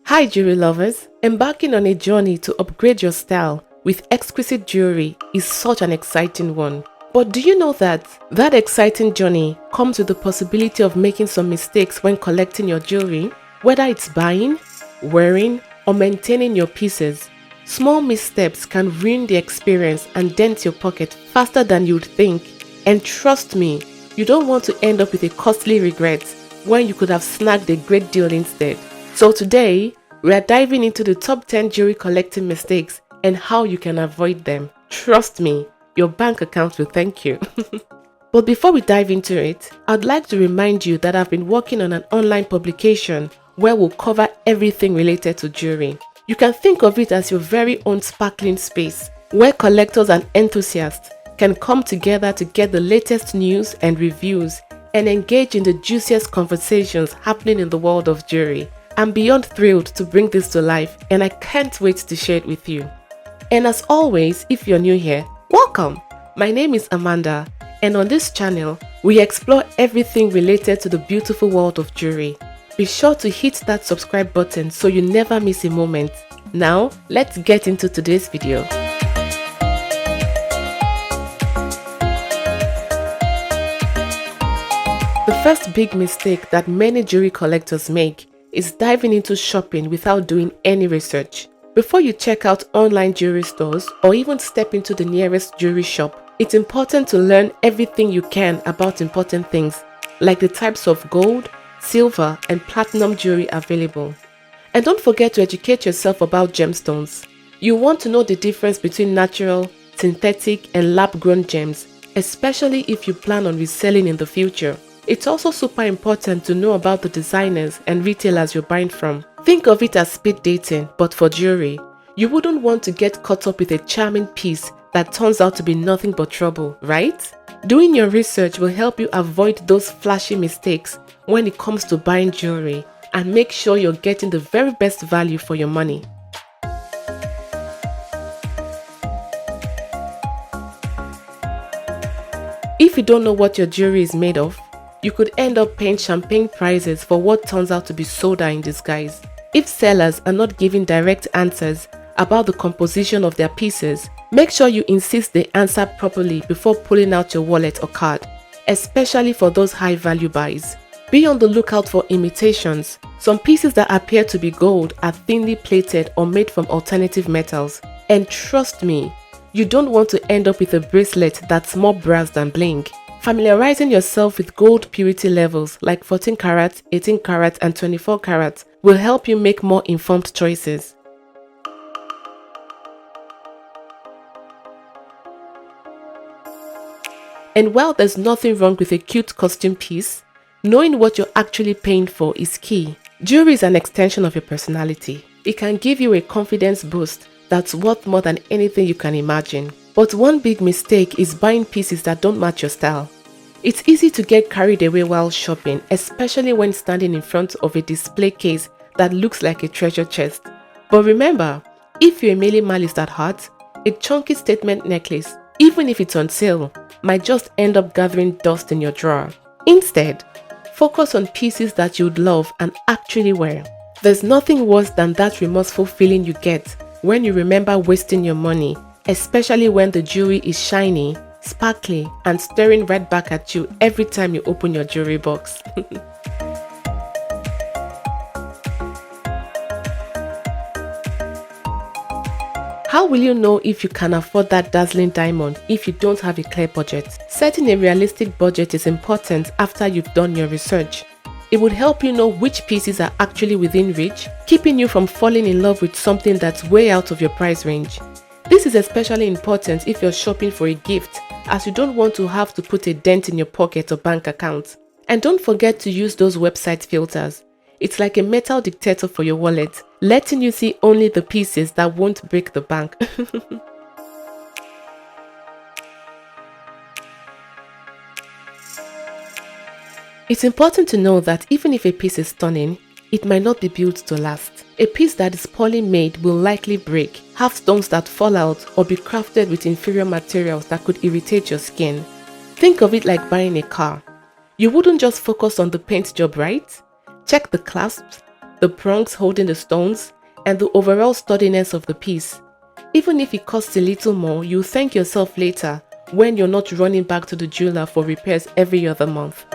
Hi jewelry lovers, embarking on a journey to upgrade your style with exquisite jewelry is such an exciting one. But do you know that exciting journey comes with the possibility of making some mistakes when collecting your jewelry? Whether it's buying, wearing, or maintaining your pieces, small missteps can ruin the experience and dent your pocket faster than you'd think. And trust me, you don't want to end up with a costly regret when you could have snagged a great deal instead. So today, we are diving into the top 10 jewelry collecting mistakes and how you can avoid them. Trust me, your bank account will thank you. But before we dive into it, I'd like to remind you that I've been working on an online publication where we'll cover everything related to jewelry. You can think of it as your very own sparkling space where collectors and enthusiasts can come together to get the latest news and reviews and engage in the juiciest conversations happening in the world of jewelry. I'm beyond thrilled to bring this to life and I can't wait to share it with you. And as always, if you're new here, welcome! My name is Amanda and on this channel, we explore everything related to the beautiful world of jewelry. Be sure to hit that subscribe button so you never miss a moment. Now, let's get into today's video. The first big mistake that many jewelry collectors make is diving into shopping without doing any research. Before you check out online jewelry stores or even step into the nearest jewelry shop, it's important to learn everything you can about important things like the types of gold, silver, and platinum jewelry available. And don't forget to educate yourself about gemstones. You want to know the difference between natural, synthetic, and lab-grown gems, especially if you plan on reselling in the future. It's also super important to know about the designers and retailers you're buying from. Think of it as speed dating, but for jewelry. You wouldn't want to get caught up with a charming piece that turns out to be nothing but trouble, right? Doing your research will help you avoid those flashy mistakes when it comes to buying jewelry and make sure you're getting the very best value for your money. If you don't know what your jewelry is made of, you could end up paying champagne prices for what turns out to be soda in disguise. If sellers are not giving direct answers about the composition of their pieces, make sure you insist they answer properly before pulling out your wallet or card, especially for those high-value buys. Be on the lookout for imitations. Some pieces that appear to be gold are thinly plated or made from alternative metals. And trust me, you don't want to end up with a bracelet that's more brass than bling. Familiarizing yourself with gold purity levels like 14 karat, 18 karat, and 24 karat will help you make more informed choices. And while there's nothing wrong with a cute costume piece, knowing what you're actually paying for is key. Jewelry is an extension of your personality. It can give you a confidence boost that's worth more than anything you can imagine. But one big mistake is buying pieces that don't match your style. It's easy to get carried away while shopping, especially when standing in front of a display case that looks like a treasure chest. But remember, if you're a minimalist at heart, a chunky statement necklace, even if it's on sale, might just end up gathering dust in your drawer. Instead, focus on pieces that you'd love and actually wear. There's nothing worse than that remorseful feeling you get when you remember wasting your money, especially when the jewelry is shiny, sparkly, and staring right back at you every time you open your jewelry box. How will you know if you can afford that dazzling diamond if you don't have a clear budget? Setting a realistic budget is important after you've done your research. It would help you know which pieces are actually within reach, keeping you from falling in love with something that's way out of your price range. This is especially important if you're shopping for a gift, as you don't want to have to put a dent in your pocket or bank account. And don't forget to use those website filters. It's like a metal dictator for your wallet, letting you see only the pieces that won't break the bank. It's important to know that even if a piece is stunning, it might not be built to last. A piece that is poorly made will likely break, have stones that fall out, or be crafted with inferior materials that could irritate your skin. Think of it like buying a car. You wouldn't just focus on the paint job, right? Check the clasps, the prongs holding the stones, and the overall sturdiness of the piece. Even if it costs a little more, you'll thank yourself later when you're not running back to the jeweler for repairs every other month.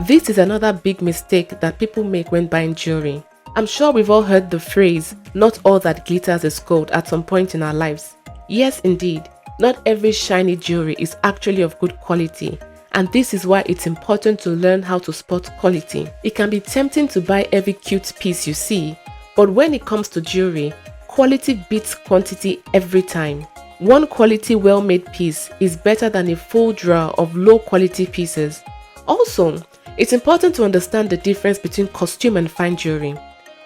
This is another big mistake that people make when buying jewelry. I'm sure we've all heard the phrase, "not all that glitters is gold" at some point in our lives. Yes, indeed, not every shiny jewelry is actually of good quality, and this is why it's important to learn how to spot quality. It can be tempting to buy every cute piece you see, but when it comes to jewelry, quality beats quantity every time. One quality well-made piece is better than a full drawer of low-quality pieces. Also, it's important to understand the difference between costume and fine jewelry.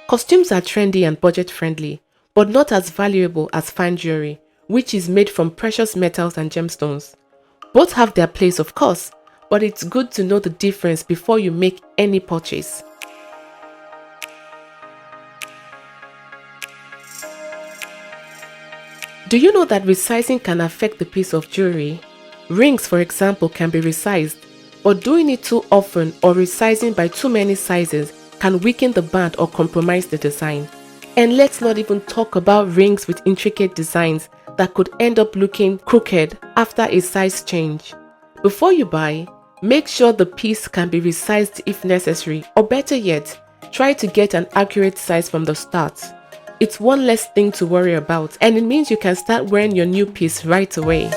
Costumes are trendy and budget-friendly, but not as valuable as fine jewelry, which is made from precious metals and gemstones. Both have their place, of course, but it's good to know the difference before you make any purchase. Do you know that resizing can affect the piece of jewelry? Rings, for example, can be resized, but doing it too often or resizing by too many sizes can weaken the band or compromise the design. And let's not even talk about rings with intricate designs that could end up looking crooked after a size change. Before you buy, make sure the piece can be resized if necessary, or better yet, try to get an accurate size from the start. It's one less thing to worry about, and it means you can start wearing your new piece right away.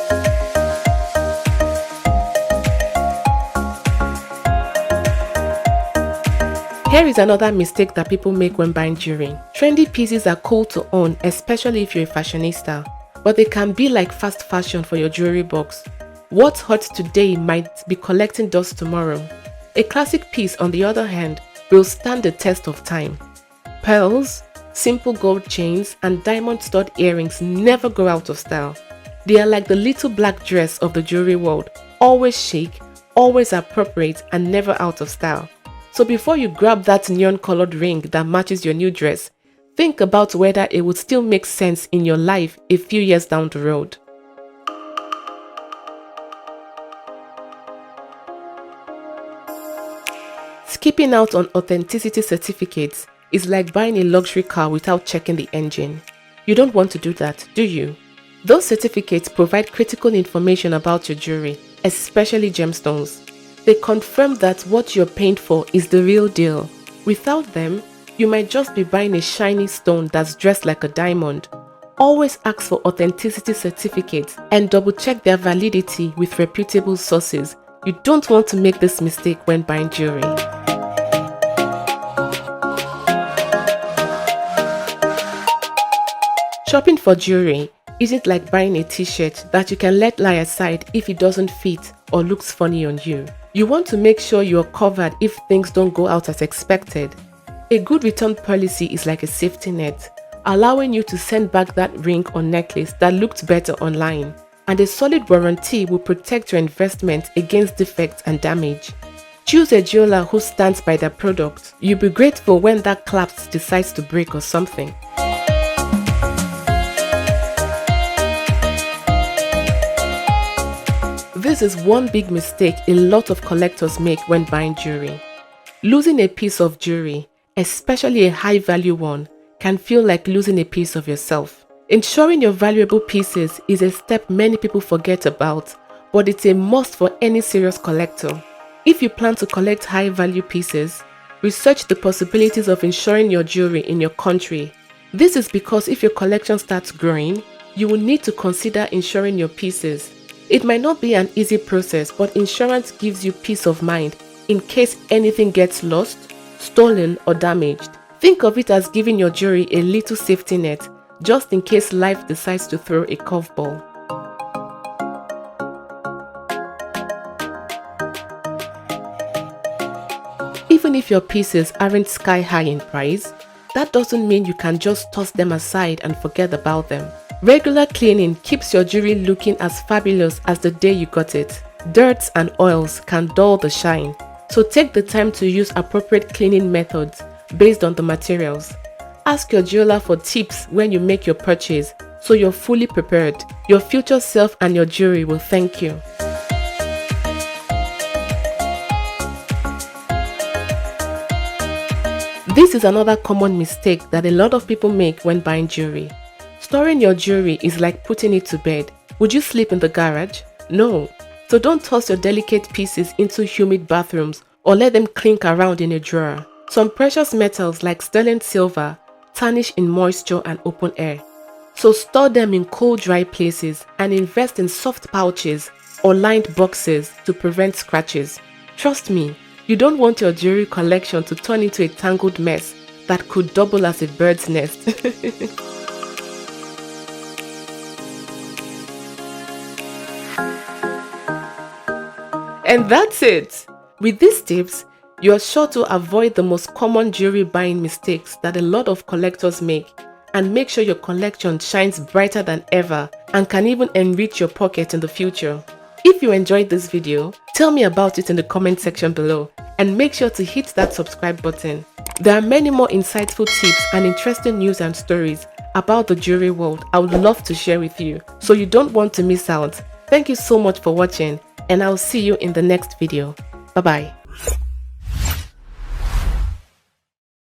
Here is another mistake that people make when buying jewelry. Trendy pieces are cool to own, especially if you're a fashionista, but they can be like fast fashion for your jewelry box. What's hot today might be collecting dust tomorrow. A classic piece, on the other hand, will stand the test of time. Pearls, simple gold chains, and diamond stud earrings never go out of style. They are like the little black dress of the jewelry world, always chic, always appropriate, and never out of style. So before you grab that neon-colored ring that matches your new dress, think about whether it would still make sense in your life a few years down the road. Skipping out on authenticity certificates is like buying a luxury car without checking the engine. You don't want to do that, do you? Those certificates provide critical information about your jewelry, especially gemstones. They confirm that what you're paying for is the real deal. Without them, you might just be buying a shiny stone that's dressed like a diamond. Always ask for authenticity certificates and double-check their validity with reputable sources. You don't want to make this mistake when buying jewelry. Shopping for jewelry isn't like buying a t-shirt that you can let lie aside if it doesn't fit or looks funny on you. You want to make sure you're covered if things don't go out as expected. A good return policy is like a safety net, allowing you to send back that ring or necklace that looked better online. And a solid warranty will protect your investment against defects and damage. Choose a jeweler who stands by their product. You'll be grateful when that clasp decides to break or something. This is one big mistake a lot of collectors make when buying jewelry. Losing a piece of jewelry, especially a high-value one, can feel like losing a piece of yourself. Ensuring your valuable pieces is a step many people forget about, but it's a must for any serious collector. If you plan to collect high-value pieces, research the possibilities of insuring your jewelry in your country. This is because if your collection starts growing, you will need to consider insuring your pieces. It might not be an easy process, but insurance gives you peace of mind in case anything gets lost, stolen, or damaged. Think of it as giving your jewelry a little safety net, just in case life decides to throw a curveball. Even if your pieces aren't sky high in price, that doesn't mean you can just toss them aside and forget about them. Regular cleaning keeps your jewelry looking as fabulous as the day you got it. Dirt and oils can dull the shine, so take the time to use appropriate cleaning methods based on the materials. Ask your jeweler for tips when you make your purchase so you're fully prepared. Your future self and your jewelry will thank you. This is another common mistake that a lot of people make when buying jewelry. Storing your jewelry is like putting it to bed. Would you sleep in the garage? No. So don't toss your delicate pieces into humid bathrooms or let them clink around in a drawer. Some precious metals like sterling silver tarnish in moisture and open air. So store them in cool, dry places and invest in soft pouches or lined boxes to prevent scratches. Trust me, you don't want your jewelry collection to turn into a tangled mess that could double as a bird's nest. And that's it! With these tips, you are sure to avoid the most common jewelry buying mistakes that a lot of collectors make, and make sure your collection shines brighter than ever and can even enrich your pocket in the future. If you enjoyed this video, tell me about it in the comment section below, and make sure to hit that subscribe button. There are many more insightful tips and interesting news and stories about the jewelry world I would love to share with you, so you don't want to miss out. Thank you so much for watching, and I'll see you in the next video. Bye bye.